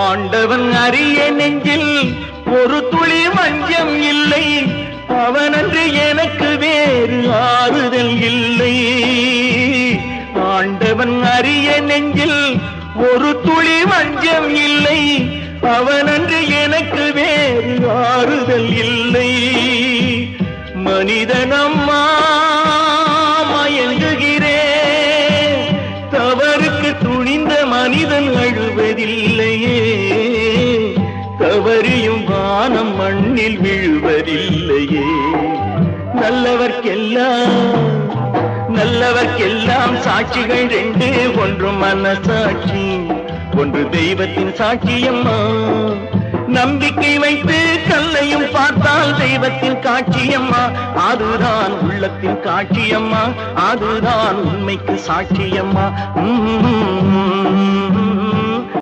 ஆண்டவன் அறிய நெஞ்சில் ஒரு துளி வஞ்சம் இல்லை, அவனன்று எனக்கு வேறு ஆறுதல் இல்லை. ஆண்டவன் அறிய நெஞ்சில் ஒரு துளி வஞ்சம் இல்லை, அவனன்று எனக்கு வேறு ஆறுதல் இல்லை. மனிதனம்மா மயங்குகிறேன், தவறுக்கு துணிந்த மனிதன் அழுவதில்லையே, தவறியும் வானம் மண்ணில் விழுவதில்லையே. நல்லவர்க்கெல்லாம் சாட்சிகள் ரெண்டு, ஒன்று மனசாட்சி, ஒன்று தெய்வத்தின் சாட்சியம்மா. நம்பிக்கை வைத்து கல்லையும் பார்த்தால் தெய்வத்தின் காட்சியம்மா, அதுதான் உள்ளத்தின் காட்சியம்மா, அதுதான் உண்மைக்கு சாட்சியம்மா.